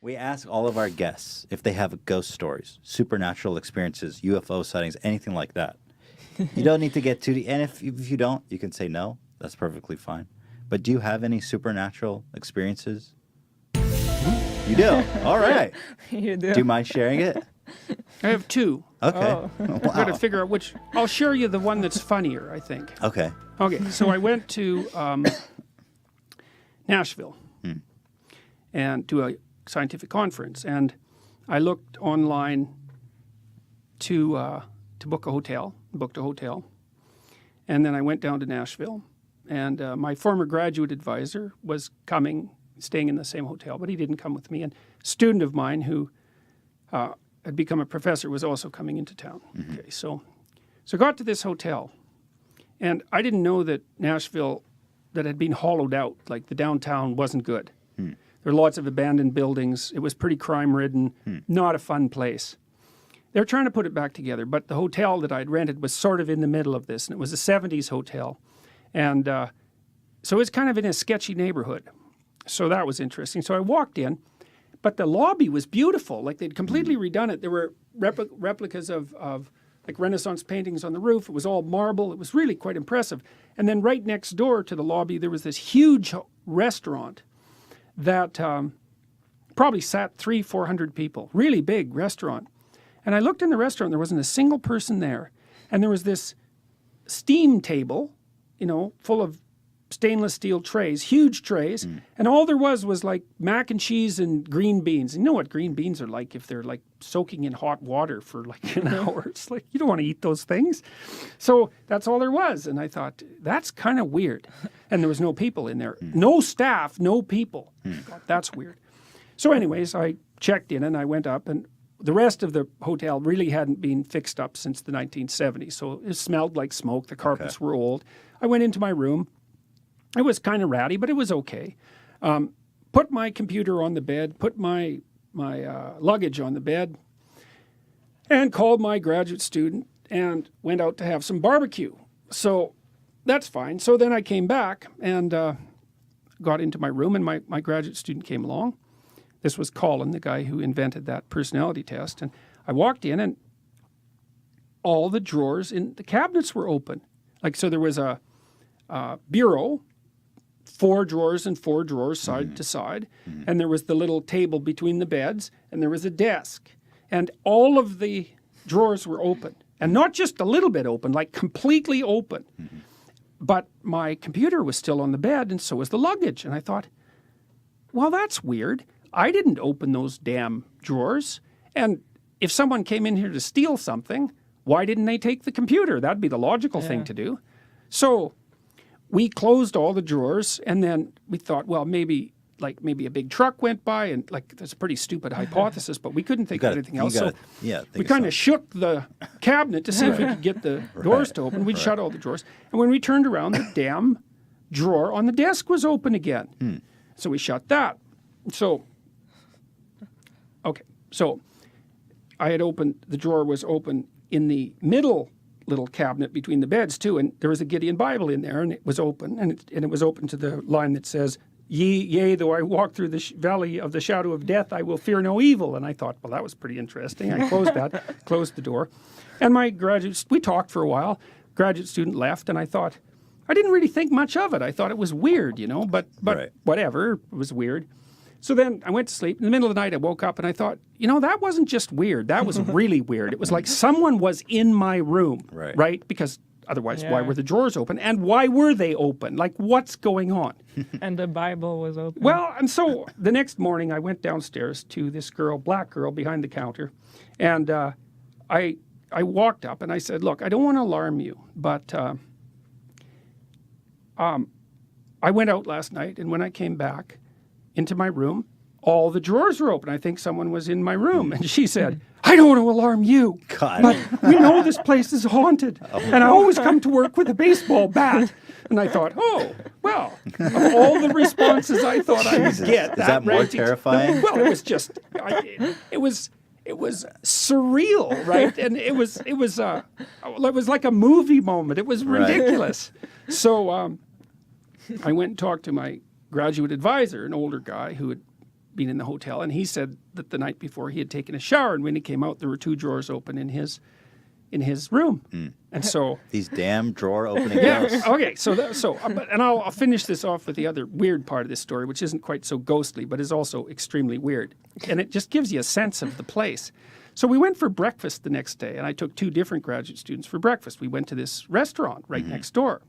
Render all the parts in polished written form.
We ask all of our guests if they have ghost stories, supernatural experiences, UFO sightings, anything like that. You don't need to get too deep. And if you don't, you can say no. That's perfectly fine. But do you have any supernatural experiences? You do? All right. You do. Do you mind sharing it? I have two. Okay. Oh. I've got to figure out which. I'll share you the one that's funnier, I think. Okay. Okay, so I went to Nashville and to a scientific conference, and I looked online to book a hotel, booked a hotel, and then I went down to Nashville, and my former graduate advisor was coming, staying in the same hotel, but he didn't come with me, and a student of mine who had become a professor was also coming into town. Okay, so I got to this hotel, and I didn't know that Nashville, that had been hollowed out, like the downtown wasn't good. There were lots of abandoned buildings. It was pretty crime-ridden, not a fun place. They were trying to put it back together, but the hotel that I'd rented was sort of in the middle of this, and it was a 70s hotel. And so it was kind of in a sketchy neighborhood. So that was interesting. So I walked in, but the lobby was beautiful. Like they'd completely redone it. There were replicas of like Renaissance paintings on the roof. It was all marble. It was really quite impressive. And then right next door to the lobby, there was this huge restaurant that probably sat 300-400 people. Really big restaurant. And I looked in the restaurant. There wasn't a single person there. And there was this steam table, you know, full of stainless steel trays, huge trays, and all there was like mac and cheese and green beans. And you know what green beans are like if they're like soaking in hot water for like an hour. It's like, you don't want to eat those things. So that's all there was. And I thought, that's kind of weird. And there was no people in there. No staff, no people. I thought, that's weird. So anyways, I checked in and I went up, and the rest of the hotel really hadn't been fixed up since the 1970s. So it smelled like smoke. The carpets were old. I went into my room. It was kind of ratty, but it was okay. Put my computer on the bed, put my luggage on the bed, and called my graduate student and went out to have some barbecue. So that's fine. So then I came back and got into my room, and my graduate student came along. This was Colin, the guy who invented that personality test. And I walked in, and all the drawers in the cabinets were open. Like, so there was a bureau, 4 drawers and 4 drawers side to side. And there was the little table between the beds, and there was a desk. And all of the drawers were open. And not just a little bit open, like completely open. But my computer was still on the bed, and so was the luggage. And I thought, well, that's weird. I didn't open those damn drawers. And if someone came in here to steal something, why didn't they take the computer? That'd be the logical thing to do. So we closed all the drawers, and then we thought, well, maybe a big truck went by, and like, that's a pretty stupid hypothesis, but we couldn't think of anything else. So we kind of shook the cabinet to see if we could get the doors to open. We'd shut all the drawers. And when we turned around, the damn drawer on the desk was open again. So we shut that. So, okay. So I had opened, the drawer was open in the middle little cabinet between the beds too, and there was a Gideon Bible in there, and it was open, and it was open to the line that says, yea, though I walk through the valley of the shadow of death, I will fear no evil. And I thought, well, that was pretty interesting. I closed that, closed the door. And we talked for a while. Graduate student left, and I thought, I didn't really think much of it. I thought it was weird, you know, but whatever, it was weird. So then I went to sleep. In the middle of the night, I woke up and I thought, you know, that wasn't just weird. That was really weird. It was like someone was in my room, right? Because otherwise, why were the drawers open? And why were they open? Like, what's going on? And the Bible was open. Well, and so the next morning, I went downstairs to this girl, black girl, behind the counter. And I walked up and I said, look, I don't want to alarm you, but I went out last night, and when I came back into my room, all the drawers were open. I think someone was in my room. And she said, I don't want to alarm you, but we know this place is haunted. And I always come to work with a baseball bat. And I thought, oh, well, of all the responses I thought I would get. Is that more terrifying? Well, it was just, it was surreal, right? And it was like a movie moment. It was ridiculous. So I went and talked to my graduate advisor, an older guy who had been in the hotel, and he said that the night before he had taken a shower, and when he came out, there were 2 drawers open in his room, and so These damn drawer opening yeah. ghosts. Okay. And I'll finish this off with the other weird part of this story, which isn't quite so ghostly, but is also extremely weird, and it just gives you a sense of the place. So we went for breakfast the next day, and I took 2 different graduate students for breakfast. We went to this restaurant right next door,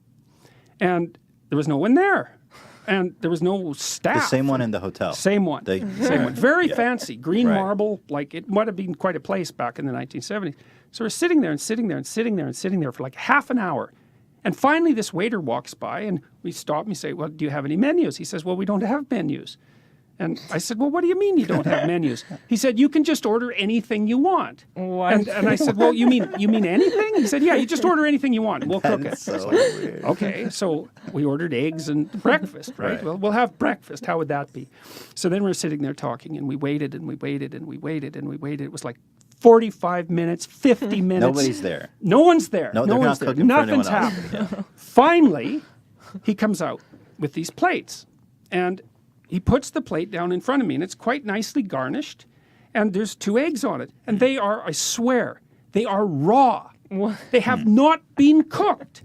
and there was no one there, and there was no staff. The same one in the hotel. Same one. Same one. Very fancy, green marble. Like it might have been quite a place back in the 1970s. So we're sitting there and sitting there and sitting there and sitting there for like half an hour. And finally this waiter walks by and we stop and we say, well, do you have any menus? He says, well, we don't have menus. And I said, well, what do you mean you don't have menus? He said, you can just order anything you want. What? And I said, well, you mean anything? He said, yeah, you just order anything you want. We'll cook it. That's so weird. Okay, so we ordered eggs and breakfast, right? Right. Well, we'll have breakfast. How would that be? So then we're sitting there talking, and we waited, and we waited, and we waited, and we waited. It was like 45 minutes, 50 minutes. Nobody's there. No one's there. No, No they're one's not there. cooking for Nothing's anyone else. happening. Yeah. Finally, he comes out with these plates, and he puts the plate down in front of me, and it's quite nicely garnished, and there's 2 eggs on it, and they are, I swear, they are raw. They have not been cooked.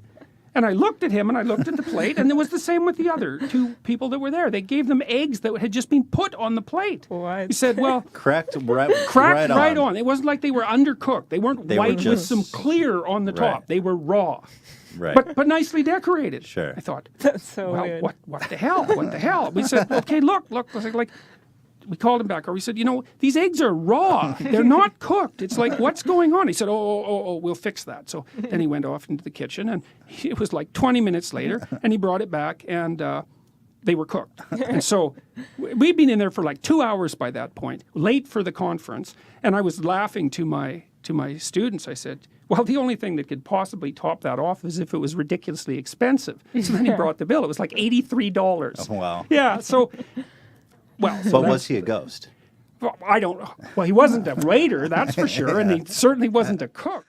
And I looked at him, and I looked at the plate, and it was the same with the other 2 people that were there. They gave them eggs that had just been put on the plate. What? He said, well, Cracked cracked right on. It wasn't like they were undercooked. They weren't They were white with just- some clear on the top. Right. They were raw. Right. But nicely decorated. Sure. I thought, That's so well, weird. what the hell? What the hell? We said, okay, look. Like, we called him back, or we said, these eggs are raw. They're not cooked. It's like, what's going on? He said, oh, we'll fix that. So then he went off into the kitchen, and it was like 20 minutes later, and he brought it back, and they were cooked. And so we'd been in there for like 2 hours by that point, late for the conference, and I was laughing to my students. I said, well, the only thing that could possibly top that off is if it was ridiculously expensive. So then he brought the bill. It was like $83. Oh, wow. Yeah, so, well. so But that's- was he a ghost? well, I don't know. Well, he wasn't a waiter, that's for sure, and he certainly wasn't a cook.